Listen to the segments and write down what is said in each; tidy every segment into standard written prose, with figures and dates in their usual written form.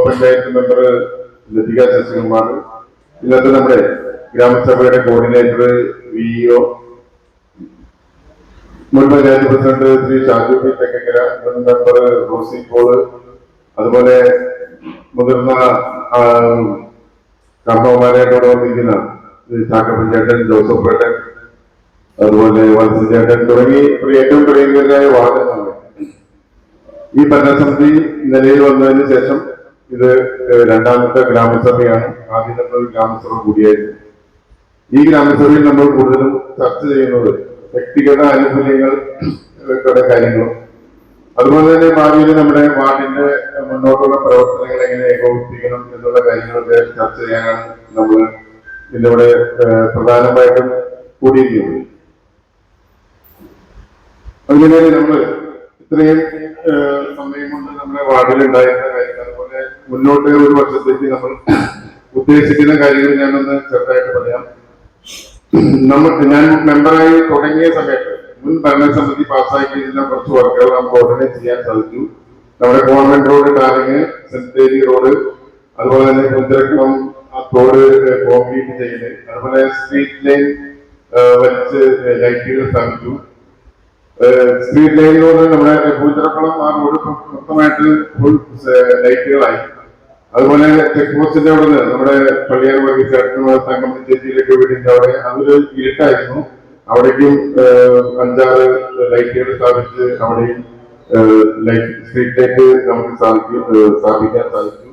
Panchayat member Lathika Sasikumar, ഇന്നത്തെ നമ്മുടെ ഗ്രാമസഭയുടെ coordinator VEO, മുൻ പഞ്ചായത്ത് പ്രസിഡന്റ് ശ്രീ ഷാജു പി തെക്കര, മുൻ മെമ്പർ റോസി പോള്, അതുപോലെ മുതിർന്ന കർമ്മമാരായിട്ടോടെ വന്നിരിക്കുന്ന ചാക്കപ്പൻ ചേട്ടൻ, ജോസഫ് ചേട്ടൻ, അതുപോലെ വത്സൻ ചേട്ടൻ തുടങ്ങി ഏറ്റവും പ്രിയങ്കരായ വാർഡുകളാണ്. ഈ ഭരണസമിതി നിലയിൽ വന്നതിന് ശേഷം ഇത് രണ്ടാമത്തെ ഗ്രാമസഭയാണ്. ആദ്യം നമ്മൾ ഗ്രാമസഭ കൂടിയായിരുന്നു. ഈ ഗ്രാമസഭയിൽ നമ്മൾ കൂടുതലും ചർച്ച ചെയ്യുന്നത് വ്യക്തിഗത ആനുകൂല്യങ്ങളുടെ കാര്യങ്ങളും അതുപോലെ തന്നെ ഭാവിയിൽ നമ്മുടെ വാർഡിന്റെ മുന്നോട്ടുള്ള പ്രവർത്തനങ്ങൾ എങ്ങനെ ഏകോപിപ്പിക്കണം എന്നുള്ള കാര്യങ്ങളൊക്കെ ചർച്ച ചെയ്യാനാണ് നമ്മൾ ഇന്നിവിടെ പ്രധാനമായിട്ടും കൂടിയിരിക്കുന്നത്. അങ്ങനെ നമ്മൾ ഇത്രയും സമയം കൊണ്ട് നമ്മുടെ വാർഡിൽ ഉണ്ടായിരുന്ന കാര്യങ്ങൾ, അതുപോലെ മുന്നോട്ട് ഒരു വർഷത്തേക്ക് നമ്മൾ ഉദ്ദേശിക്കുന്ന കാര്യങ്ങൾ ഞാനൊന്ന് ചെറുതായിട്ട് പറയാം. ഞാൻ മെമ്പറായി തുടങ്ങിയ സമയത്ത് മുൻ ഭരണസമിതി പാസ്സാക്കിയിരുന്ന കുറച്ച് വർക്കുകൾ നമുക്ക് ഉടനെ ചെയ്യാൻ സാധിച്ചു. നമ്മുടെ ഗവൺമെന്റ് റോഡ് ടാറിങ്, സെന്റേരി റോഡ്, അതുപോലെ തന്നെ കുഞ്ചരക്കുളം തോട് കോൺക്രീറ്റ് ചെയ്യല്, അതുപോലെ സ്ട്രീറ്റ് ലൈൻ വലിച്ച് ലൈറ്റുകൾ സ്ഥാപിച്ചു. സ്ട്രീറ്റ് ലൈനിലൂടെ നമ്മുടെ കുഞ്ചരക്കുളം ആ റോഡ് മൊത്തമായിട്ട് ഫുൾ ലൈറ്റുകളായി. അതുപോലെ ചെക്ക് പോസ്റ്റിന്റെ അവിടെ നിന്ന് നമ്മുടെ പള്ളിയാർ വർഗീസ് സംഗമ ചേച്ചിയിലേക്ക് വീടിന്റെ അവിടെ അതൊരു ഇരുട്ടായിരുന്നു. അവിടേക്കും 5-6 ലൈറ്റുകൾ സ്ഥാപിച്ച് അവിടെയും സ്ട്രീറ്റ് ലൈറ്റ് നമുക്ക് സ്ഥാപിക്കാൻ സാധിച്ചു.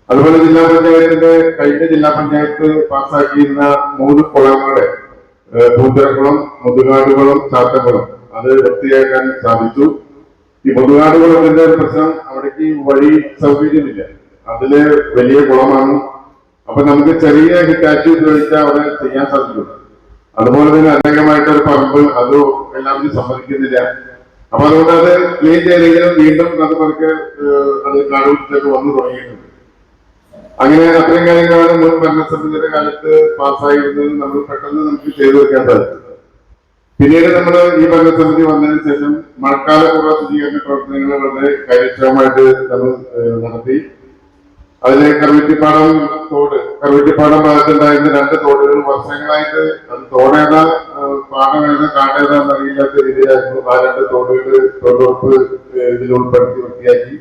അതുപോലെ ജില്ലാ പഞ്ചായത്തിന്റെ കഴിഞ്ഞ ജില്ലാ പഞ്ചായത്ത് പാസ്സാക്കിയിരുന്ന 3 കുളങ്ങളെ പൂന്തരക്കുളം, മുതുകാടുകുളം, ചാത്തക്കുളം അത് വൃത്തിയാക്കാൻ സാധിച്ചു. ഈ മുതുകാടുകുളത്തിന്റെ ഒരു പ്രശ്നം, അവിടേക്ക് വഴി സൗകര്യമില്ല. അതില് വലിയ കുളമാണ്. അപ്പൊ നമുക്ക് ചെറിയ ഹിറ്റാച്ചി ഉപയോഗിച്ചാൽ അവിടെ ചെയ്യാൻ സാധിക്കും. അതുപോലെ തന്നെ അനേകമായിട്ടൊരു പറമ്പ് അത് എല്ലാവരും സമ്മതിക്കുന്നില്ല. അപ്പൊ അതുകൊണ്ട് അത് ക്ലീൻ ചെയ്തെങ്കിലും വീണ്ടും അത് പതുക്കെ അത് കാടുപിടിച്ചൊക്കെ വന്നു തുടങ്ങിയിട്ടുണ്ട്. അങ്ങനെ അത്രയും കാര്യങ്ങളാണ് മുൻ ഭരണസമിതിയുടെ കാലത്ത് പാസ്സായിരുന്നത്. നമ്മൾ പെട്ടെന്ന് നമുക്ക് ചെയ്തു വെക്കാൻ സാധിക്കും. പിന്നീട് നമ്മൾ ഈ ഭരണസമിതി വന്നതിന് ശേഷം മഴക്കാലപൂർവ്വ ശുചീകരണ പ്രവർത്തനങ്ങൾ വളരെ കാര്യക്ഷമമായിട്ട് നമ്മൾ നടത്തി. അതിലെ കറുവറ്റിപ്പാടം തോട്, കറുവറ്റിപ്പാടം ഭാഗത്തുണ്ടായിരുന്ന 2 തോടുകൾ വർഷങ്ങളായിട്ട് അത് തോടേതാ പാടമേതാ കാടേതാന്ന് അറിയില്ലാത്ത രീതിയിലായിരുന്നു. ആ 2 തോടുകൾ തൊഴിലുറപ്പ് ഇതിൽ ഉൾപ്പെടുത്തി വൃത്തിയാക്കി.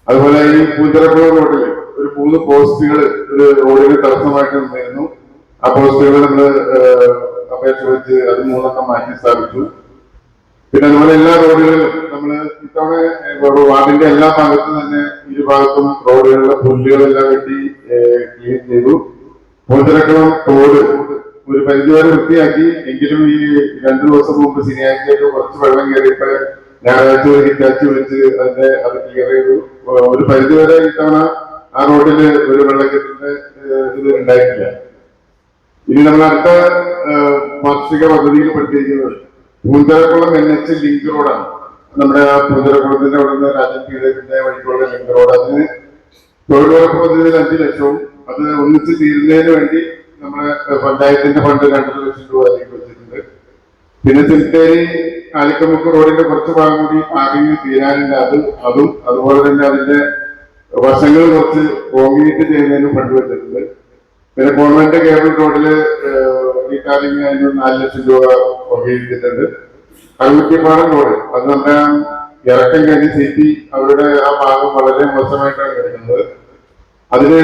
അതുപോലെ ഈ പൂഞ്ചരക്കുളം റോഡിൽ ഒരു 3 പോസ്റ്റുകൾ ഒരു റോഡിന് തടസ്സമായിട്ട് നിന്നിരുന്നു. ആ പോസ്റ്റുകൾ നമ്മൾ അപേക്ഷ വെച്ച് അത് 3 മാറ്റി സ്ഥാപിച്ചു. പിന്നെ അതുപോലെ എല്ലാ റോഡുകളിലും നമ്മള് ഇത്തവണ വാർഡിന്റെ എല്ലാ ഭാഗത്തും തന്നെ ഇരുഭാഗത്തും റോഡുകളിലെ പുല്ലുകളെല്ലാം വെട്ടി ക്ലീൻ ചെയ്തു. പൂഞ്ചരക്കുളം തോട് ഒരു പരിധിവരെ വൃത്തിയാക്കി. എങ്കിലും ഈ 2 ദിവസം മുമ്പ് ശനിയാഴ്ചയൊക്കെ കുറച്ച് വെള്ളം കയറിയിട്ട് ഞായറാഴ്ച ഒരു ഹിറ്റാച്ചി വിളിച്ച് അത് ക്ലിയർ ചെയ്തു. ഒരു പരിധിവരെ ഇത്തവണ ആ റോഡില് ഒരു വെള്ളക്കെട്ടിന്റെ ഇത് ഉണ്ടായിട്ടില്ല. ഇനി നമ്മൾ അടുത്ത വാർഷിക പദ്ധതിയിൽ പെട്ടിരിക്കുന്നത് പൂഞ്ചരക്കുളം NH ലിങ്ക് റോഡാണ്. നമ്മുടെ ആ പൂഞ്ചരക്കുളത്തിന്റെ അവിടെ നിന്ന് രാജകീയത്തിന്റെ വഴിക്കുള്ള ലിങ്ക് റോഡ്. അതിന് തൊഴിലുറപ്പ് പദ്ധതിയിൽ 5 ലക്ഷവും അത് ഒന്നിച്ച് തീരുന്നതിന് വേണ്ടി നമ്മുടെ പഞ്ചായത്തിന്റെ ഫണ്ട് 2.5 ലക്ഷം രൂപ അതിലേക്ക് വെച്ചിട്ടുണ്ട്. പിന്നെ സിൽത്തേരി ആലിക്കമുക്ക് റോഡിന്റെ കുറച്ച് ഭാഗം കൂടി ആദ്യം തീരാനുണ്ട്. അതും അതുപോലെ തന്നെ അതിന്റെ വശങ്ങൾ കുറച്ച് കോൺക്രീറ്റ് ചെയ്യുന്നതിന് ഫണ്ട് വെച്ചിട്ടുണ്ട്. പിന്നെ ഗവൺമെന്റ് കേബിൾ റോഡില് റീടാറിങ് അതിന് 4 ലക്ഷം രൂപ വകയിരുത്തിയിട്ടുണ്ട്. കറുവറ്റിപ്പാടം റോഡ് അത് നമ്മുടെ ഇറക്കം കഴിഞ്ഞ് സിറ്റി അവരുടെ ആ ഭാഗം വളരെ മോശമായിട്ടാണ് കിടക്കുന്നത്. അതിന്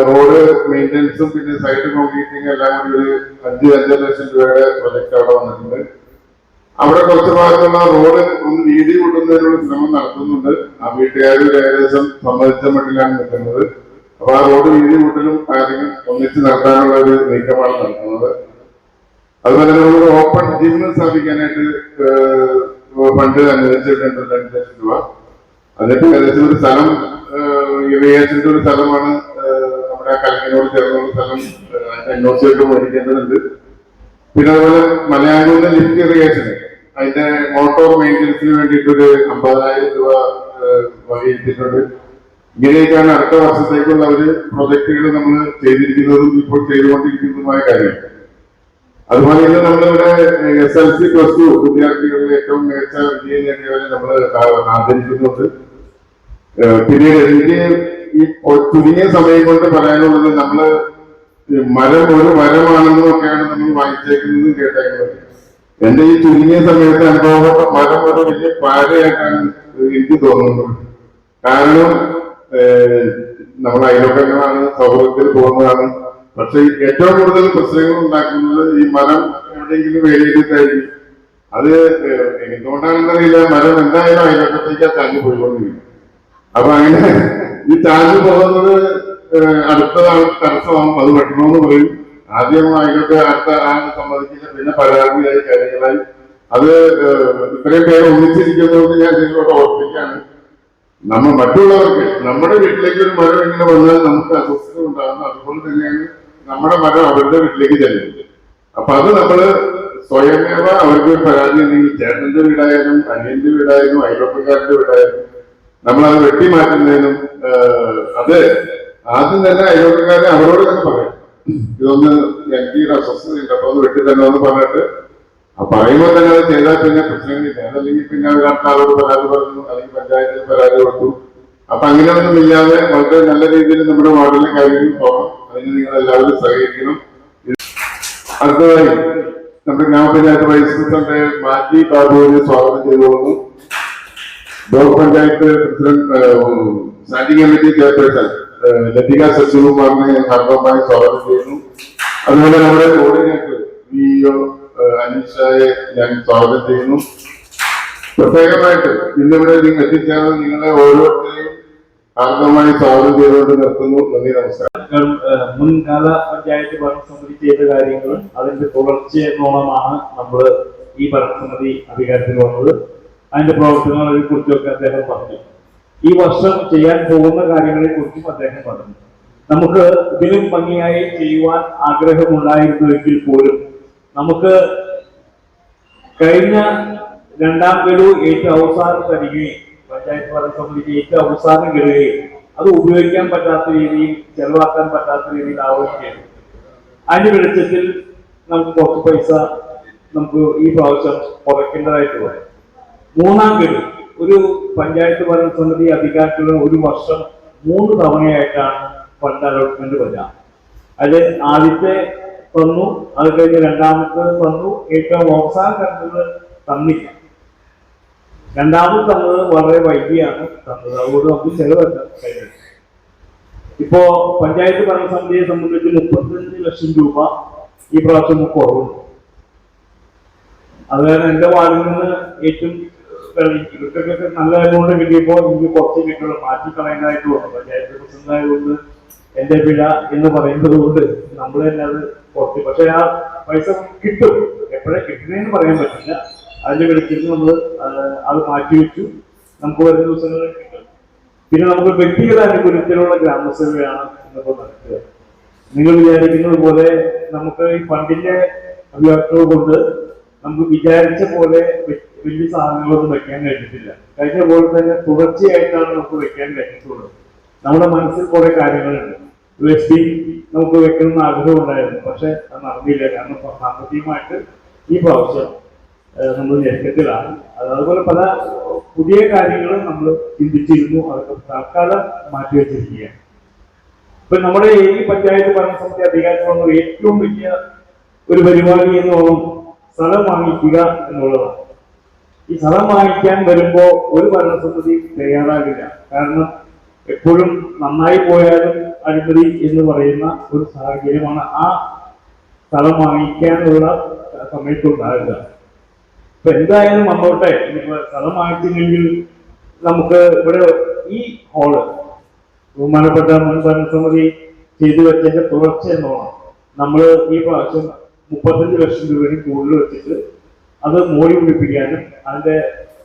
റോഡ് മെയിൻ്റെനൻസും പിന്നെ സൈഡ് കോൺക്രീറ്റിംഗ് എല്ലാം കൂടി ഒരു 5-5.5 ലക്ഷം രൂപയുടെ പ്രൊജക്ട് അവിടെ വന്നിട്ടുണ്ട്. അവിടെ കുറച്ച് ഭാഗത്തുള്ള റോഡ് ഒന്ന് വീതി കൂട്ടുന്നതിനുള്ള ശ്രമം നടത്തുന്നുണ്ട്. ആ വീട്ടുകാർ ഏകദേശം സമ്മതിച്ച മട്ടിലാണ് നിൽക്കുന്നത്. അപ്പൊ ആ റോഡ് വീതി കൂട്ടലും കാര്യങ്ങൾ ഒന്നിച്ച് നടത്താനുള്ള ഒരു നീക്കമാണ് നടത്തുന്നത്. അതുപോലെ നമ്മൾ ഓപ്പൺ ജിമ്മ് സ്ഥാപിക്കാനായിട്ട് ഫണ്ട് അനുവദിച്ചിട്ടുണ്ട് 2 ലക്ഷം രൂപ. അതിന്റെ ഏകദേശം ഒരു സ്ഥലം ഇറിഗേഷന്റെ ഒരു സ്ഥലമാണ് നമ്മുടെ കലങ്ങിനോട് ചേർന്നുള്ള സ്ഥലം. NOC ഒക്കെ മേടിക്കേണ്ടതുണ്ട്. പിന്നെ അതുപോലെ മലയാളൂരിലെ ലിഫ്റ്റ് ഇറിഗേഷന് അതിന്റെ മോട്ടോർ മെയിൻ്റെനൻസിന് വേണ്ടിയിട്ടൊരു 50,000 രൂപ വകയിരുത്തിയിട്ടുണ്ട്. ഇങ്ങനെയൊക്കെയാണ് അടുത്ത വർഷത്തേക്കുള്ള ഒരു പ്രൊജക്ടുകൾ നമ്മൾ ചെയ്തിരിക്കുന്നതും ഇപ്പോൾ ചെയ്തുകൊണ്ടിരിക്കുന്നതുമായ കാര്യങ്ങൾ. അതുപോലെ തന്നെ നമ്മളിവിടെ SLC+2 വിദ്യാർത്ഥികളിൽ ഏറ്റവും മികച്ച വിജയം നേടിയവരെ നമ്മൾ ആദരിക്കുന്നുണ്ട്. പിന്നീട് ഈ ചുരുങ്ങിയ സമയം കൊണ്ട് പറയാനുള്ളത് നമ്മള് മരം ഒരു മരമാണെന്നും ഒക്കെയാണ് നമ്മൾ വായിച്ചേക്കുന്നതും കേട്ടേക്കുന്നത്. എന്റെ ഈ ചുരുങ്ങിയ സമയത്ത് അനുഭവപ്പെട്ട മരം ഒരു വലിയ പാരയായിട്ടാണ് എനിക്ക് തോന്നുന്നത്. കാരണം നമ്മൾ അയൽവക്കങ്ങളാണ്, സൗഹൃദത്തിൽ പോകുന്നതാണ്. പക്ഷെ ഏറ്റവും കൂടുതൽ പ്രശ്നങ്ങൾ ഉണ്ടാക്കുന്നത് ഈ മരം എവിടെയെങ്കിലും വേലിയിട്ടായിരിക്കും. അത് എന്തുകൊണ്ടാണെന്നറിയില്ല, മരം എന്തായാലും അയൽവക്കത്തേക്ക് ചാഞ്ഞു പോയിക്കൊണ്ടിരിക്കും. അപ്പൊ അങ്ങനെ ഈ ചാഞ്ഞു പോകുന്നത് അടുത്തതാണ് തടസ്സമാകും. അത് വെട്ടണമെന്ന് പറയും. ആദ്യം അതിനൊക്കെ അടുത്ത ആളെ സമ്മതിക്കില്ല, പിന്നെ പരാതിയായി കാര്യങ്ങളായി. അത് ഇത്രയും പേര് ഒന്നിച്ചിരിക്കുന്നതുകൊണ്ട് ഞാൻ ഇതിലൂടെ ഓർപ്പിക്കാണ്, നമ്മൾ മറ്റുള്ളവർക്ക് നമ്മുടെ വീട്ടിലേക്ക് ഒരു മരം ഇങ്ങനെ വന്നാൽ നമുക്ക് അസ്വസ്ഥത ഉണ്ടാകുന്നു. അതുപോലെ തന്നെയാണ് നമ്മുടെ മരം അവരുടെ വീട്ടിലേക്ക് ചെല്ലുന്നത്. അപ്പൊ അത് നമ്മള് സ്വയമേവ അവർക്ക് പരാതി ഉണ്ടെങ്കിൽ, ചേട്ടന്റെ വീടായാലും അനിയന്റെ വീടായാലും അയൽവക്കക്കാരുടെ വീടായാലും നമ്മളത് വെട്ടിമാറ്റുന്നതിനും അത് ആദ്യം തന്നെ അയൽവക്കക്കാരെ അവരോട് തന്നെ പറയാം, ഇതൊന്ന് എനിക്ക് അസ്വസ്ഥതയുണ്ട്, അപ്പൊ ഒന്ന് വെട്ടി തന്നെ എന്ന് പറഞ്ഞിട്ട് പറയുമ്പോൾ തന്നെ അത് ചെയ്താൽ പിന്നെ പ്രശ്നങ്ങളില്ല. അതല്ലെങ്കിൽ പിന്നെ അവർ ആളോട് പരാതി പറഞ്ഞു, അല്ലെങ്കിൽ പഞ്ചായത്തിൽ പരാതി കൊടുത്തു. അപ്പൊ അങ്ങനെയൊന്നും ഇല്ലാതെ വളരെ നല്ല രീതിയിൽ നമ്മുടെ വാർഡിലെ കാര്യങ്ങൾ പോകണം. അതിന് നിങ്ങൾ എല്ലാവരും സഹകരിക്കണം. അടുത്തതായി നമ്മുടെ ഗ്രാമപഞ്ചായത്ത് വൈസ് പ്രസിഡന്റ് മാറ്റി ബാബുവിനെ സ്വാഗതം ചെയ്തുകൊള്ളുന്നു. Block panchayat president standing committee chairperson Latika ശശികുമാറിനെ ഹാർദവമായി സ്വാഗതം ചെയ്യുന്നു. അതുപോലെ നമ്മുടെ കോർഡിനേറ്റർ വിഇഒ അനീഷയെ ഞാൻ സ്വാഗതം ചെയ്യുന്നു. പ്രത്യേകമായിട്ട് ഇന്നിവിടെ നിങ്ങൾ എത്തിച്ചേർന്ന് നിങ്ങളെ ഓരോരുത്തരെയും ഹാർദവമായി സ്വാഗതം ചെയ്തുകൊണ്ട് നിർത്തുന്നു. നന്ദി, നമസ്കാരം. മുൻകാല പഞ്ചായത്ത് ഭരണസമിതി ചെയ്ത കാര്യങ്ങൾ അതിന്റെ തുടർച്ചയെന്നോണമാണ് നമ്മൾ ഈ ഭരണസമിതി അധികാരത്തിൽ വന്നത്. അതിന്റെ പ്രവർത്തനങ്ങളെ കുറിച്ചൊക്കെ അദ്ദേഹം പറഞ്ഞു. ഈ വർഷം ചെയ്യാൻ പോകുന്ന കാര്യങ്ങളെ കുറിച്ചും അദ്ദേഹം പറഞ്ഞു. നമുക്ക് ഇതിലും ഭംഗിയായി ചെയ്യുവാൻ ആഗ്രഹമുണ്ടായിരുന്നുവെങ്കിൽ പോലും നമുക്ക് കഴിഞ്ഞ രണ്ടാം ഗഡു ഏറ്റവും അവസാനം തരികയും പഞ്ചായത്ത് ഭരണസമിതിക്ക് ഏറ്റവും അവസാനം ഗഡുകയും അത് ഉപയോഗിക്കാൻ പറ്റാത്ത രീതിയിൽ, ചെലവാക്കാൻ പറ്റാത്ത രീതിയിൽ ആവുകയും ചെയ്തു. അതിന്റെ വെളിച്ചത്തിൽ നമുക്ക് കുറച്ച് പൈസ നമുക്ക് ഈ പ്രാവശ്യം കുറയ്ക്കേണ്ടതായിട്ട് വരും. മൂന്നാം ഗഡു ഒരു പഞ്ചായത്ത് ഭരണസമിതി അധികാരത്തിലുള്ള ഒരു വർഷം 3 തവണയായിട്ടാണ് ഫണ്ട് അലോട്ട്മെന്റ് വരിക. അത് ആദ്യത്തെ തന്നു, അത് കഴിഞ്ഞ് രണ്ടാമത്തെ തന്നു, ഏറ്റവും അവസാനം കണ്ടത് തന്നില്ല. രണ്ടാമത് തന്നത് വളരെ വൈകിയാണ് തന്നത്, അതുകൊണ്ട് നമുക്ക് ചെലവല്ല കഴിഞ്ഞത്. ഇപ്പോ പഞ്ചായത്ത് ഭരണസമിതിയെ സംബന്ധിച്ച് 35 ലക്ഷം രൂപ ഈ പ്രാവശ്യം കുറവുണ്ട്. അത് കാരണം എന്റെ വാർഡിൽ നിന്ന് ഏറ്റവും ഇവർക്കൊക്കെ നല്ല എമൗണ്ട് കിട്ടിയപ്പോൾ എനിക്ക് കുറച്ച് കിട്ടുള്ളൂ, മാറ്റിക്കളയാനായിട്ട് വന്നു. പഞ്ചായത്ത് പ്രസിഡന്റായതുകൊണ്ട് എന്റെ പിഴ എന്ന് പറയുന്നത് കൊണ്ട് നമ്മൾ തന്നെ അത് കുറച്ച്, പക്ഷെ ആ പൈസ കിട്ടും. എപ്പോഴേ കിട്ടുന്നതെന്ന് പറയാൻ പറ്റില്ല. അതിന്റെ വെളിച്ചത്തിൽ നമ്മൾ അത് മാറ്റിവെച്ചു. നമുക്ക് വരുന്ന ദിവസങ്ങളിൽ കിട്ടും. പിന്നെ നമുക്ക് വ്യക്തിഗത അനുകൂലത്തിലുള്ള ഗ്രാമസഭയാണ് ഇന്നിപ്പോൾ നടക്കുക. നിങ്ങൾ വിചാരിക്കുന്നത് പോലെ നമുക്ക് ഈ ഫണ്ടിന്റെ അഭിവാക്തം കൊണ്ട് നമുക്ക് വിചാരിച്ച പോലെ വലിയ സാധനങ്ങളൊന്നും വെക്കാൻ കഴിഞ്ഞിട്ടില്ല. കഴിഞ്ഞ പോലെ തന്നെ തുടർച്ചയായിട്ടാണ് നമുക്ക് വെക്കാൻ കഴിഞ്ഞിട്ടുള്ളത്. നമ്മുടെ മനസ്സിൽ കുറെ കാര്യങ്ങളുണ്ട്. USD നമുക്ക് വെക്കണമെന്ന് ആഗ്രഹം ഉണ്ടായിരുന്നു, പക്ഷെ അത് നടന്നില്ല. കാരണം സാമ്പത്തികമായിട്ട് ഈ പ്രാവശ്യം നമ്മൾ ഞെരുക്കത്തിലാണ്. അതുപോലെ പല പുതിയ കാര്യങ്ങളും നമ്മൾ ചിന്തിച്ചിരുന്നു, അതൊക്കെ തൽക്കാലം മാറ്റിവെച്ചിരിക്കുകയാണ്. ഇപ്പൊ നമ്മുടെ ഈ പഞ്ചായത്ത് ഭരണസമിതി അധികാരത്തിൽ വന്ന ഏറ്റവും വലിയ ഒരു പരിപാടി എന്നോളം സ്ഥലം വാങ്ങിക്കുക എന്നുള്ളതാണ്. ഈ സ്ഥലം വാങ്ങിക്കാൻ വരുമ്പോ ഒരു ഭരണസമിതി തയ്യാറാകില്ല. കാരണം എപ്പോഴും നന്നായി പോയാലും അഴിമതി എന്ന് പറയുന്ന ഒരു സാഹചര്യമാണ് ആ സ്ഥലം വാങ്ങിക്കാനുള്ള സമയത്തുണ്ടാകുക. ഇപ്പൊ എന്തായാലും വന്നോട്ടെ, സ്ഥലം വാങ്ങിച്ചില്ലെങ്കിൽ നമുക്ക് ഇവിടെ ഈ ഹാള് ബഹുമാനപ്പെട്ട മുൻ ഭരണസമിതി ചെയ്തു വെച്ചതിന്റെ തുടർച്ച എന്നോണം നമ്മൾ ഈ പ്രാവശ്യം 35 ലക്ഷം രൂപയും കൂടുതൽ വെച്ചിട്ട് അത് മോടി പിടിപ്പിക്കാനും അതിന്റെ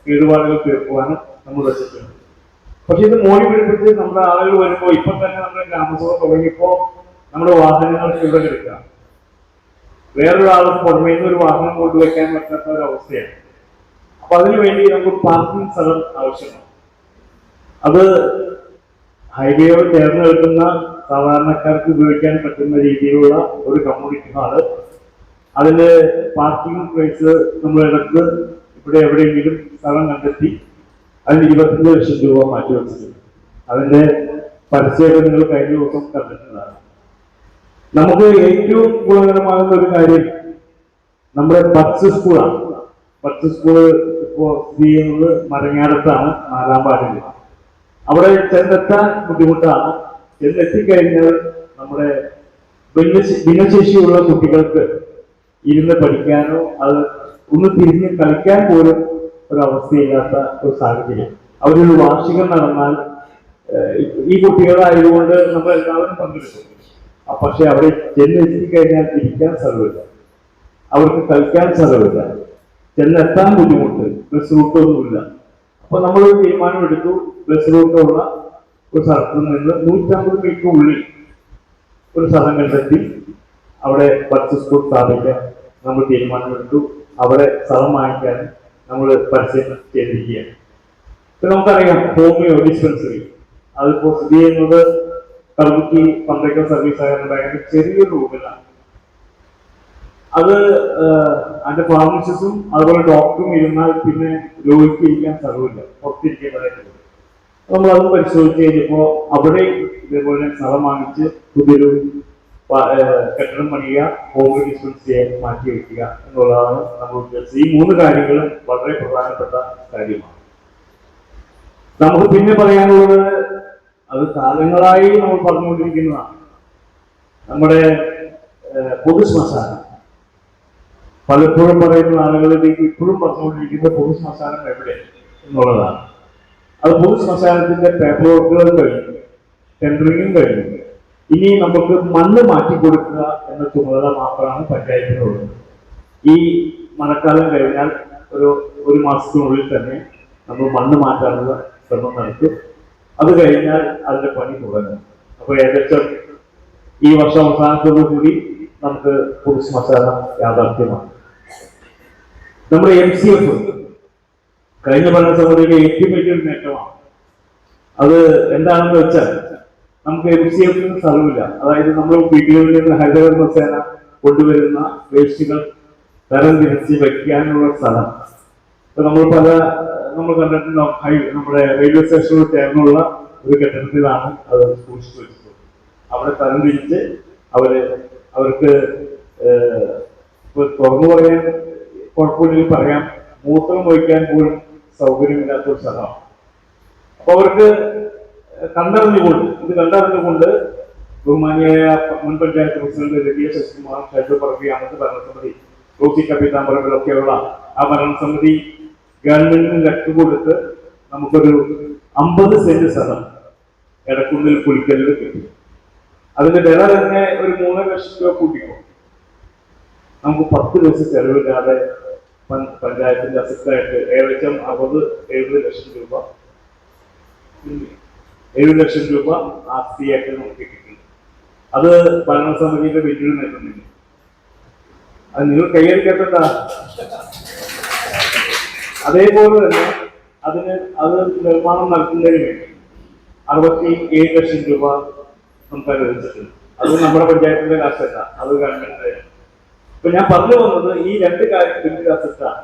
കേടുപാടുകൾ തീർക്കുവാനും നമ്മൾ വെച്ചിട്ടുണ്ട്. പക്ഷെ ഇത് മോടി പിടിപ്പിച്ച് നമ്മുടെ ആളുകൾ വരുമ്പോൾ, ഇപ്പൊ തന്നെ നമ്മുടെ ഗ്രാമസഭ തുടങ്ങിയപ്പോ നമ്മുടെ വാഹനങ്ങൾ ഇവിടെ കിടക്കുക, വേറൊരാളും പുറമേ നിന്ന് ഒരു വാഹനം കൊണ്ടുവയ്ക്കാൻ പറ്റാത്ത ഒരു അവസ്ഥയാണ്. അപ്പൊ അതിനുവേണ്ടി നമുക്ക് പാർക്കിംഗ് സ്ഥലം ആവശ്യമാണ്. അത് ഹൈവേയോട് ചേർന്ന് നിൽക്കുന്ന സാധാരണക്കാർക്ക് ഉപയോഗിക്കാൻ പറ്റുന്ന രീതിയിലുള്ള ഒരു കമ്മ്യൂണിറ്റി ഹാള്, അതിന്റെ പാർക്കിംഗ് പ്ലേസ് നമ്മൾ ഇടക്ക് ഇവിടെ എവിടെയെങ്കിലും സ്ഥലം കണ്ടെത്തി അതിന് 25 ലക്ഷം രൂപ മാറ്റിവെച്ചിട്ടുണ്ട്. അതിന്റെ പരസ്യമൊക്കെ നിങ്ങൾ കഴിഞ്ഞ ദിവസം കണ്ടിട്ടുള്ളതാണ്. നമുക്ക് ഏറ്റവും ഗുണകരമാകുന്ന ഒരു കാര്യം നമ്മുടെ ബഡ്സ് സ്കൂളാണ്. ബഡ്സ് സ്കൂള് ഇപ്പോ സ്ഥിതി ചെയ്യുന്നത് മരങ്ങാടത്താണ്, 4-ാം വാർഡിൽ. അവിടെ ചെന്നെത്താൻ ബുദ്ധിമുട്ടാണ്. ചെന്നെത്തിക്കഴിഞ്ഞാൽ നമ്മുടെ ഭിന്നശേഷിയുള്ള കുട്ടികൾക്ക് ഇരുന്ന് പഠിക്കാനോ അത് ഒന്ന് തിരിഞ്ഞ് കളിക്കാൻ പോലും ഒരവസ്ഥയില്ലാത്ത ഒരു സാഹചര്യം. അവരൊരു വാർഷികം നടന്നാൽ ഈ കുട്ടികളായതുകൊണ്ട് നമ്മൾ എല്ലാവരും പങ്കെടുക്കും. പക്ഷെ അവിടെ ചെന്നെത്തിക്കഴിഞ്ഞാൽ ഇരിക്കാൻ സ്ഥലമില്ല, അവർക്ക് കളിക്കാൻ സ്ഥലമില്ല, ചെന്നെത്താൻ ബുദ്ധിമുട്ട്, ബസ് റൂട്ടൊന്നുമില്ല. അപ്പൊ നമ്മളൊരു തീരുമാനമെടുത്തു, ബസ് റൂട്ടുള്ള ഒരു സ്ഥലത്ത് നിന്ന് 150 മീറ്റർ ഉള്ളിൽ ഒരു സ്ഥലം കണ്ടെത്തി അവിടെ ബഡ്സ് സ്കൂൾ സ്ഥാപിക്കാൻ നമ്മൾ തീരുമാനമെടുത്തു. അവിടെ സ്ഥലം വാങ്ങിക്കാൻ നമ്മൾ പരസ്യം ചെയ്തിരിക്കുകയാണ്. ഇപ്പൊ നമുക്കറിയാം ഹോമിയോ ഡിസ്പെൻസറി അതിപ്പോ സ്ഥിതി ചെയ്യുന്നത് കറുകുറ്റി പന്തേക്കർ സർവീസ് സഹകരണ ബാങ്കിന്റെ ചെറിയൊരു റൂമിലാണ്. അത് അതിന്റെ ഫാർമസിസ്റ്റും അതുപോലെ ഡോക്ടറും ഇരുന്നാൽ പിന്നെ രോഗിക്ക് ഇരിക്കാൻ സ്ഥലമില്ല, പുറത്തിരിക്കേണ്ടതായിട്ടുണ്ട്. നമ്മൾ അത് പരിശോധിച്ച് കഴിഞ്ഞപ്പോ അവിടെ ഇതേപോലെ സ്ഥലം വാങ്ങിച്ച് പുതിയൊരു കെട്ടിടം പണിയുക, ഹോം ഡിസ്പെൻസറി മാറ്റി വയ്ക്കുക എന്നുള്ളതാണ് നമ്മൾ ഉദ്ദേശിച്ചത്. ഈ 3 കാര്യങ്ങളും വളരെ പ്രധാനപ്പെട്ട കാര്യമാണ്. നമുക്ക് പിന്നെ പറയാനുള്ളത്, അത് കാലങ്ങളായി നമ്മൾ പറഞ്ഞുകൊണ്ടിരിക്കുന്നതാണ്, നമ്മുടെ പൊതു ശ്മശാനം. പലപ്പോഴും പറയുന്ന ആളുകളിലേക്ക് ഇപ്പോഴും പറഞ്ഞുകൊണ്ടിരിക്കുന്ന പൊതു ശ്മശാനം എവിടെ എന്നുള്ളതാണ്. അത് പൊതു ശ്മശാനത്തിന്റെ പേപ്പർ വർക്കുകൾ കഴിഞ്ഞു, ടെൻഡറിങ്ങും കഴിഞ്ഞു. ഇനി നമുക്ക് മണ്ണ് മാറ്റിക്കൊടുക്കുക എന്ന ചുമതല മാത്രമാണ് പഞ്ചായത്തിനുള്ളത്. ഈ മഴക്കാലം കഴിഞ്ഞാൽ ഒരു മാസത്തിനുള്ളിൽ തന്നെ നമ്മൾ മണ്ണ് മാറ്റാനുള്ള ശ്രമം നടത്തും. അത് കഴിഞ്ഞാൽ അതിന്റെ പണി തുടങ്ങും. അപ്പൊ ഏകദേശം ഈ വർഷം അവസാനത്തോടു കൂടി നമുക്ക് പൊതു ശ്മശാനം യാഥാർത്ഥ്യമാണ്. നമ്മുടെ MCF കഴിഞ്ഞ ഭരണസമിതിയുടെ ഏറ്റവും വലിയൊരു നേട്ടമാണ്. അത് എന്താണെന്ന് വെച്ചാൽ നമുക്ക് MCF സ്ഥലമില്ല. അതായത് നമ്മൾ വീടുകളിൽ നിന്ന് ഹരിതകർമ്മസേന കൊണ്ടുവരുന്ന വേസ്റ്റുകൾ തരം തിരിച്ച് വയ്ക്കാനുള്ള സ്ഥലം. ഇപ്പൊ നമ്മൾ കണ്ടിട്ടുണ്ടോ, നമ്മുടെ റെയിൽവേ സ്റ്റേഷനോട് ചേർന്നുള്ള ഒരു കെട്ടിടത്തിലാണ് അത് സൂക്ഷിച്ചു വെച്ചത്. അവിടെ തരം തിരിച്ച് അവർക്ക് തുറന്നു പറയാൻ കുഴപ്പമില്ലെങ്കിൽ പറയാം, മൂത്രം വഹിക്കാൻ പോലും സൗകര്യമില്ലാത്ത ഒരു സ്ഥലമാണ്. അപ്പൊ അവർക്ക് കണ്ടറിഞ്ഞുകൊണ്ട് ബഹുമാനിയായ മുൻ പഞ്ചായത്ത് പ്രസിഡന്റ് രവീയ ശശികുമാർ, ഷൈജു പറമ്പി, അന്നത്തെ ഭരണസമിതി, റോസി കപ്പിത്താമ്പറമ്പിലൊക്കെയുള്ള ആ ഭരണസമിതി ഗവൺമെന്റിന് ലക്ക് കൊടുത്ത് നമുക്കൊരു 50 സെന്റ് സ്ഥലം എടക്കുന്നിൽ പുലിക്കലിൽ കിട്ടി. അതിന്റെ വില തന്നെ ഒരു 3 ലക്ഷം രൂപ കൂട്ടിക്കും. നമുക്ക് 10 ദിവസം ചെലവില്ലാതെ പഞ്ചായത്തിന്റെ അസറ്റായിട്ട് ഏകദേശം 60-70 ലക്ഷം രൂപ 7 ലക്ഷം രൂപ ആസ്തിയായിട്ട് നമുക്ക് കിട്ടി. അത് ഭരണസമിതിയുടെ വലിയൊരു നേട്ടം. അത് നിങ്ങൾ കൈയടിക്കേണ്ട. അതേപോലെ തന്നെ അത് നിർമ്മാണം നടത്തുന്നതിന് വേണ്ടി 67 ലക്ഷം രൂപ നമുക്ക് അനുവദിച്ചിട്ടുണ്ട്. അത് നമ്മുടെ പഞ്ചായത്തിന്റെ അസറ്റ, അത് ഗവൺമെന്റ്. ഇപ്പൊ ഞാൻ പറഞ്ഞു വന്നത് ഈ 2 കാര്യം വലിയൊരു അസറ്റാണ്.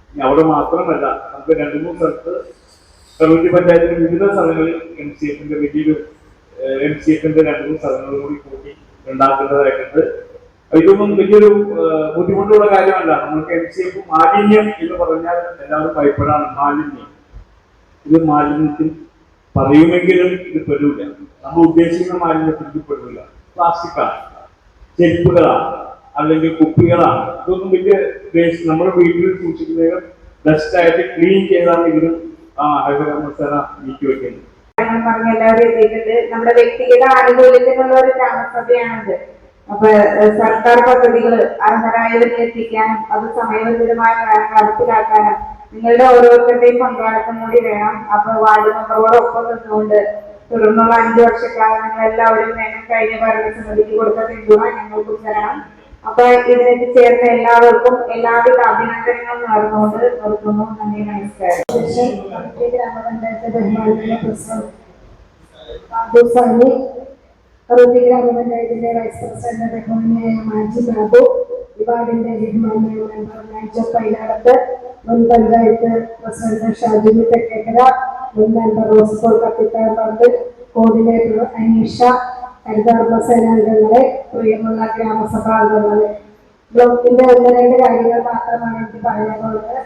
ഇനി അവിടെ മാത്രമല്ല, നമുക്ക് 2-3 സ്ഥലത്ത് കറുകുറ്റി പഞ്ചായത്തിന്റെ വിവിധ സ്ഥലങ്ങളിൽ MCFന്റെ 2-3 സ്ഥലങ്ങളും കൂടി കൂട്ടി ഉണ്ടാക്കേണ്ടതായിട്ടുണ്ട്. ഇതൊന്നും വലിയൊരു ബുദ്ധിമുട്ടുള്ള കാര്യമല്ല. നമുക്ക് MCF മാലിന്യം എന്ന് പറഞ്ഞാൽ എല്ലാവരും ഭയപ്പെടാണ്. ഇത് മാലിന്യത്തിൽ പറയുമെങ്കിലും ഇത് പെടില്ല. നമ്മൾ ഉദ്ദേശിക്കുന്ന മാലിന്യത്തിൽ ഇത് പെടില്ല. പ്ലാസ്റ്റിക്കാണ്, ചെരുപ്പുകളാണ്, അല്ലെങ്കിൽ കുപ്പികളാണ്. ഇതൊന്നും വലിയ വേസ്റ്റ് നമ്മുടെ വീട്ടിൽ സൂക്ഷിക്കുന്നതിന് ഡസ്റ്റ് ആയിട്ട് ക്ലീൻ ചെയ്താണ് ഇതിനും ഹരിതകർമ്മസേന നീക്കി വെക്കുന്നത്. പറഞ്ഞ എല്ലാവരും എത്തിയിട്ടുണ്ട്. നമ്മുടെ വ്യക്തിഗത ആനുകൂല്യത്തിനുള്ള ഒരു ഗ്രാമസഭയാണിത്. അപ്പൊ സർക്കാർ പദ്ധതികൾ അർഹരായവരിൽ എത്തിക്കാനും അത് സമയബന്ധിതമായ നടപ്പിലാക്കാനും നിങ്ങളുടെ ഓരോരുത്തരുടെയും പങ്കാളിത്തം കൂടി വേണം. അപ്പൊ വാർഡ് മെമ്പറോടൊപ്പം നിന്നുകൊണ്ട് തുടർന്നുള്ള 5 വർഷക്കാലം നിങ്ങൾ എല്ലാവരും വേണം കഴിഞ്ഞ ഭരണസമിതിക്ക് കൊടുത്ത പിന്തുണ ഞങ്ങൾക്ക് തരണം. അപ്പൊ ഇതിലേക്ക് ചേർന്ന എല്ലാവർക്കും എല്ലാവിധ അഭിനന്ദനങ്ങളും നേർന്നുകൊണ്ട് നിർത്തുന്നു. നന്ദി, നമസ്കാരം. ഗ്രാമപഞ്ചായത്ത് ബഹുമാനത്തിന്റെ പ്രസിഡന്റ് കറുകുറ്റി ഗ്രാമപഞ്ചായത്തിന്റെ വൈസ് പ്രസിഡന്റ് ബഹുമാനിയായ മാജി ബാബു, വാർഡിന്റെ ബഹുമാനിയായ മെമ്പർ നായിജോ പൈനാടത്ത്, മുൻ പഞ്ചായത്ത് പ്രസിഡന്റ് ഷാജിനി തെക്കേക്കര, മുൻ മെമ്പർ റോസ്കോൾ കപ്പിത്താമ്പറമ്പ്, കോർഡിനേറ്റർ അനീഷ, ഹരിതകർമ്മസേന അംഗങ്ങളെ, പ്രിയമുള്ള ഗ്രാമസഭാ അംഗങ്ങളെ, ബ്ലോക്കിന്റെ ഒന്ന് രണ്ട് കാര്യങ്ങൾ മാത്രമാണ് എനിക്ക് പറയാനുള്ളത്.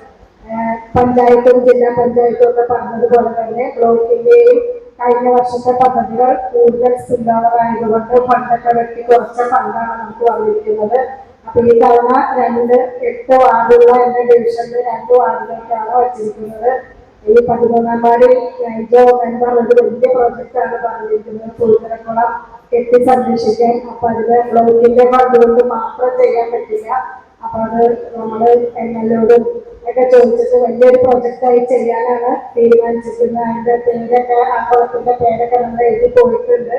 പഞ്ചായത്തും ജില്ലാ പഞ്ചായത്തും ഒക്കെ പറഞ്ഞതുപോലെ തന്നെ ബ്ലോക്കിന്റെയും കഴിഞ്ഞ വർഷത്തെ പദ്ധതികൾ കൂടുതൽ സിദ്ധമായതുകൊണ്ട് ഫണ്ടൊക്കെ വെട്ടി കുറച്ച ഫണ്ടാണ് നമുക്ക് വന്നിരിക്കുന്നത്. അപ്പൊ ഈ തവണ 8 വാർഡുള്ള എന്റെ ഡിവിഷനിൽ 2 വാർഡിലേക്കാണ് വച്ചിരിക്കുന്നത്. ഈ 13-ാം വാർഡിൽ ജോ മെമ്പർ ഒരു വലിയ പ്രോജക്റ്റാണ് പറഞ്ഞിരിക്കുന്നത്, പൂത്തരക്കുളം കെട്ടി സംരക്ഷിക്കാൻ. അപ്പൊ അതിന് ബ്ലോക്കിന്റെ ഫണ്ട് കൊണ്ട് മാത്രം ചെയ്യാൻ പറ്റില്ല. അപ്പൊ അത് നമ്മള് എംഎൽഎയോടും ഒക്കെ ചോദിച്ചിട്ട് വലിയൊരു പ്രൊജക്റ്റായി ചെയ്യാനാണ് തീരുമാനിച്ചിരിക്കുന്നത്. അതിന്റെ പേരൊക്കെ ആ കുളത്തിന്റെ പേരൊക്കെ നമ്മൾ എഴുതി പോയിട്ടുണ്ട്.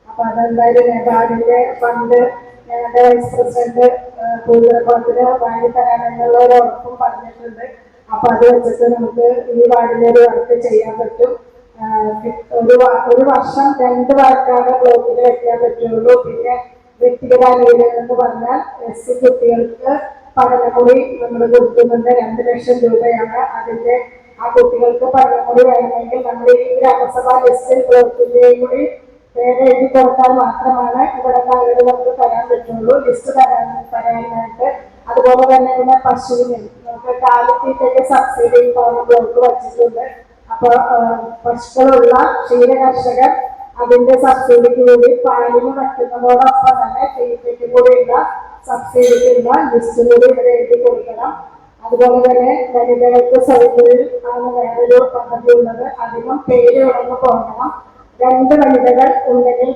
അപ്പൊ അതെന്തായാലും നേതാവിന്റെ ഫണ്ട് ഞങ്ങളുടെ വൈസ് പ്രസിഡന്റ് പൂന്തരക്കുളത്തിന് വാങ്ങി തരാമെന്നുള്ള ഒരു ഉറപ്പും പറഞ്ഞിട്ടുണ്ട്. അപ്പൊ അത് വെച്ചിട്ട് നമുക്ക് ഈ വാർഡിലൊരു വർക്ക് ചെയ്യാൻ പറ്റും. ഒരു വർഷം 2 വാർഡാണ് ബ്ലോക്കിൽ വെക്കാൻ പറ്റുള്ളൂ. പിന്നെ വ്യക്തിഗത ആനുകൂല്യം എന്ന് പറഞ്ഞാൽ SC കുട്ടികൾക്ക് പഠനമുറി നമ്മൾ കൊടുക്കുന്നുണ്ട്. 2 ലക്ഷം രൂപയാണ് അതിന്റെ. ആ കുട്ടികൾക്ക് പഠനമുറി വേണമെങ്കിൽ നമ്മുടെ ഈ ഗ്രാമസഭാ ലിസ്റ്റിൽ ബ്ലോക്കിന്റെയും കൂടി പേര് എഴുതി കൊടുത്താൽ മാത്രമാണ് ഇവിടെ കാര്യം നമുക്ക് തരാൻ പറ്റുള്ളൂ, ലിസ്റ്റ് തരാനായിട്ട്. അതുപോലെ തന്നെ ഇവിടെ പശുവിന് നമുക്ക് കാലിത്തീറ്റയ്ക്ക് സബ്സിഡി ബ്ലോക്ക് വച്ചിട്ടുണ്ട്. അപ്പൊ പശുക്കളുള്ള ക്ഷീര കർഷകർ അതിന്റെ സബ്സിഡിക്ക് കൂടി പാലിന് വയ്ക്കുന്നതോടൊപ്പം തന്നെ തീറ്റയ്ക്ക് കൂടിയുള്ള സബ്സിഡിക്കുള്ള ലിസ്റ്റ് കൂടി ഇവിടെ എഴുതി കൊടുക്കണം. അതുപോലെ തന്നെ വനിതകൾക്ക് സൗകര്യം ആണ് വേറൊരു പദ്ധതി ഉള്ളത്. അതിനും പേര് ഉടന്ന് പോകണം. 2 വനിതകൾ ഉണ്ടെങ്കിൽ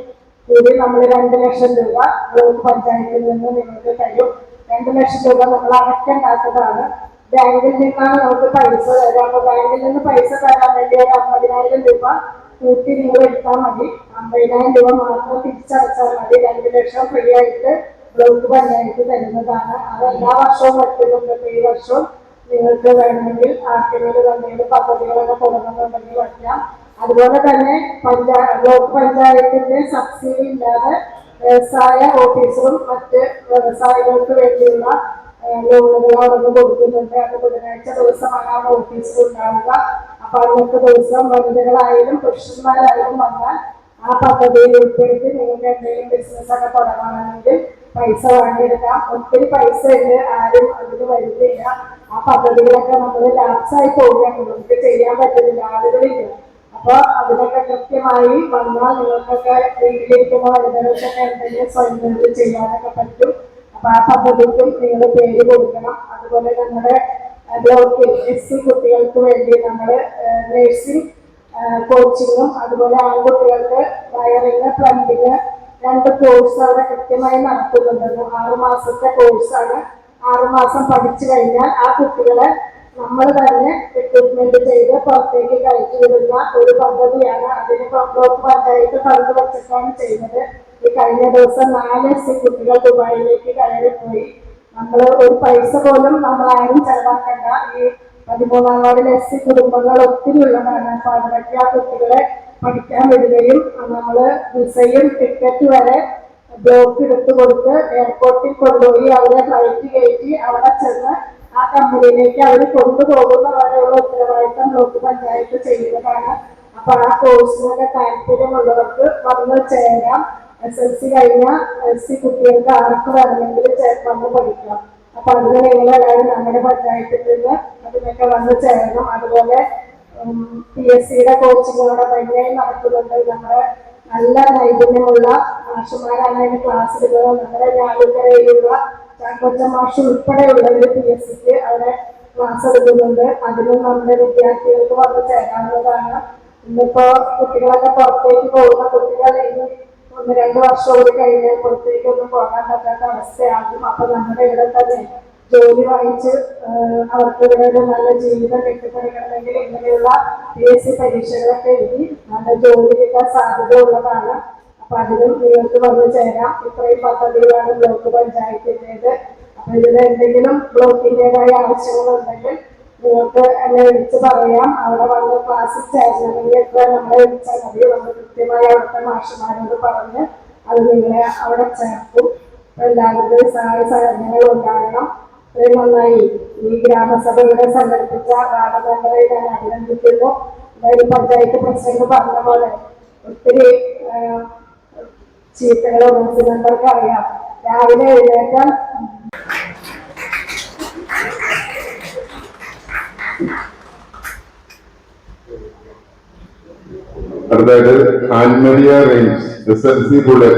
കൂടി നമ്മൾ 2 ലക്ഷം രൂപ ബ്ലോക്ക് പഞ്ചായത്തിൽ നിന്ന് നിങ്ങൾക്ക് തരും. 2 ലക്ഷം രൂപ നമ്മൾ അടയ്ക്കേണ്ടാത്തതാണ്. ബാങ്കിൽ നിന്നാണ് നമുക്ക് പൈസ തരാം. അപ്പൊ ബാങ്കിൽ നിന്ന് പൈസ തരാൻ വേണ്ടി ഒരു 50,000 രൂപ കൂട്ടി നിങ്ങൾ എടുത്താൽ മതി. 50,000 രൂപ മാത്രം തിരിച്ചടച്ചാൽ മതി. 2 ലക്ഷം ഫ്രീ ആയിട്ട് ബ്ലോക്ക് പഞ്ചായത്ത് തരുന്നതാണ്. അത് എല്ലാ വർഷവും വെക്കുന്നുണ്ട്. ഈ വർഷവും നിങ്ങൾക്ക് വേണമെങ്കിൽ ആർക്കെങ്കിലും എന്തെങ്കിലും പദ്ധതികളൊക്കെ തുടങ്ങുന്നുണ്ടെങ്കിൽ വയ്ക്കാം. അതുപോലെ തന്നെ ബ്ലോക്ക് പഞ്ചായത്തിന്റെ സബ്സിഡി ഇല്ലാതെ വ്യവസായ ഓഫീസറും മറ്റ് വ്യവസായികൾക്ക് വേണ്ടിയുള്ള ലോണുകളോടൊന്ന് കൊടുക്കുന്നുണ്ട്. അത് ബുധനാഴ്ച ദിവസമാണ് ഓഫീസർ ഉണ്ടാവുക. അപ്പൊ അന്നത്തെ ദിവസം വനിതകളായാലും പുരുഷന്മാരായാലും വന്നാൽ ആ പദ്ധതിയിൽ ഉൾപ്പെടുത്തി നിങ്ങൾക്ക് എന്തെങ്കിലും ബിസിനസ് ഒക്കെ തുടങ്ങണമെങ്കിൽ പൈസ വാങ്ങിയെടുക്കാം. ഒത്തിരി പൈസ ഉണ്ട്, ആരും അതിന് വരുന്നില്ല. ആ പദ്ധതികളൊക്കെ നമ്മൾ ലാപ്സായി പോവുകയാണ്, നമുക്ക് ചെയ്യാൻ പറ്റുന്നില്ല, ആളുകളില്ല. അപ്പൊ അതിനൊക്കെ കൃത്യമായി വന്നാൽ നിങ്ങൾക്കൊക്കെ വീട്ടിലിരിക്കുന്ന വനിതകൾക്കൊക്കെ എന്തെങ്കിലും സ്വയം തൊഴിൽ ചെയ്യാനൊക്കെ പറ്റും. അപ്പൊ ആ പദ്ധതിക്കും നിങ്ങൾ പേര് കൊടുക്കണം. അതുപോലെ നമ്മുടെ ബ്ലോക്കിൽ SC കുട്ടികൾക്ക് വേണ്ടി നമ്മൾ നഴ്സിംഗ് കോച്ചിങ്ങും അതുപോലെ ആൺകുട്ടികൾക്ക് വയറിങ്, പ്ലംബിങ് 2 കോഴ്സ് അവിടെ കൃത്യമായി നടത്തുന്നുണ്ട്. 6 മാസത്തെ കോഴ്സാണ്. 6 മാസം പഠിച്ചു കഴിഞ്ഞാൽ ആ കുട്ടികളെ നമ്മൾ തന്നെ റിക്രൂട്ട്മെന്റ് ചെയ്ത് പുറത്തേക്ക് കയറ്റി വിടുന്ന ഒരു പദ്ധതിയാണ്. അതിന് ബ്ലോക്ക് പഞ്ചായത്ത് ഫണ്ട് വെച്ചിട്ടാണ് ചെയ്യുന്നത്. ഈ കഴിഞ്ഞ ദിവസം 4 SC കുട്ടികൾ ദുബായിലേക്ക് കയറിപ്പോയി. നമ്മൾ ഒരു പൈസ പോലും നമ്മൾ ആരും ചെലവാക്കണ്ട. ഈ 13-ാം വാർഡിൽ SC കുടുംബങ്ങൾ ഒത്തിരി ഉള്ളതാണ്. അപ്പൊ അവരൊക്കെ ആ കുട്ടികളെ പഠിക്കാൻ വിടുകയും നമ്മള് വിസയും ടിക്കറ്റ് വരെ ബ്ലോക്ക് എടുത്തു കൊടുത്ത് എയർപോർട്ടിൽ കൊണ്ടുപോയി അവരെ ഫ്ലൈറ്റ് കയറ്റി അവിടെ ചെന്ന് ആ കമ്പനിയിലേക്ക് അവർ കൊണ്ടുപോകുന്ന വരെയുള്ള ഉത്തരവാദിത്തം ബ്ലോക്ക് പഞ്ചായത്ത് ചെയ്യുന്നതാണ്. അപ്പൊ ആ കോഴ്സിനൊക്കെ താല്പര്യമുള്ളവർക്ക് വന്ന് ചേരാം. SSLC കഴിഞ്ഞ SC കുട്ടികൾക്ക് ആർക്ക് വേണമെങ്കിൽ വന്ന് പഠിക്കാം. അപ്പൊ അതിന് നിങ്ങളെല്ലാവരും നമ്മുടെ പഞ്ചായത്തിൽ നിന്ന് അതിനൊക്കെ വന്ന് ചേരണം. അതുപോലെ PSCയുടെ കോച്ചിങ്ങുകളുടെ ഭംഗിയായി നടക്കുന്നുണ്ട്. നമ്മുടെ നല്ല നൈപുണ്യമുള്ള മാഷുമാരാണ് അതിന് ക്ലാസ് എടുക്കുന്നത്. നമ്മുടെ ഞാലുക്കരയിലുള്ള ചാക്കോച്ച മാഷ് ഉൾപ്പെടെയുള്ളവർ PSCക്ക് അവിടെ ക്ലാസ് എടുക്കുന്നുണ്ട്. അതിനും നമ്മുടെ വിദ്യാർത്ഥികൾക്ക് വന്ന് ചേരാവുന്നതാണ്. ഇന്നിപ്പോ കുട്ടികളൊക്കെ പുറത്തേക്ക് പോകുന്ന കുട്ടികൾ ഇനി 1-2 വർഷം കൂടി കഴിഞ്ഞാൽ പുറത്തേക്കൊന്നും പോകാൻ പറ്റാത്ത അവസ്ഥയാകും. അപ്പൊ നമ്മുടെ ഇവിടെ തന്നെ ജോലി വാങ്ങിച്ച് അവർക്ക് ഇവിടെ ഒരു നല്ല ജീവിതം കെട്ടിപ്പടുക്കണമെങ്കിൽ ഇങ്ങനെയുള്ള PSC പരീക്ഷകളൊക്കെ എഴുതി നല്ല ജോലി കിട്ടാൻ സാധ്യത ഉള്ളതാണ്. അപ്പൊ അതിനും നിങ്ങൾക്ക് വന്ന് ചേരാം. ഇത്രയും പദ്ധതികളാണ് ബ്ലോക്ക് പഞ്ചായത്തിൻ്റെത്. അപ്പൊ ഇതിൽ എന്തെങ്കിലും ബ്ലോക്കിൻ്റെതായ ആവശ്യങ്ങളുണ്ടെങ്കിൽ നിങ്ങൾക്ക് എന്നെ വിളിച്ച് പറയാം. അവിടെ വന്ന് ക്ലാസ്സിൽ ചേരണമെങ്കിൽ എത്ര നമ്മളെ വിളിച്ചാൽ മതി. നമ്മൾ കൃത്യമായി അവിടുത്തെ മാഷന്മാരോട് പറഞ്ഞ് അത് നിങ്ങളെ അവിടെ ചേർക്കും. എല്ലാവരുടെയും സഹായ സഹകരണങ്ങൾ ഉണ്ടാകണം. ഇത്രയും നന്നായി ഈ ഗ്രാമസഭയുടെ സംഘടിപ്പിച്ച വാർഡ് മെമ്പറെ ഞാൻ അഭിനന്ദിക്കുന്നു. അതായത് പഞ്ചായത്ത് പ്രസിഡന്റ് പറഞ്ഞ പോലെ ഒത്തിരി ചീത്തകളോ മുസ്ലിങ്ങൾക്ക് അറിയാം. രാവിലെ എഴുന്നേറ്റാൽ അടുത്തായിട്ട് ആൻമരിയ റേഞ്ച് SLC ഫുൾ A+.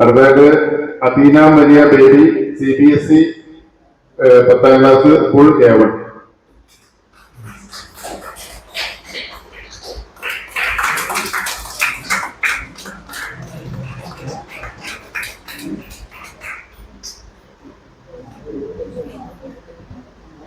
അടുത്തായിട്ട് അദീന മരിയ ബേബി CBSE 10ാം ക്ലാസ് ഫുൾ A1.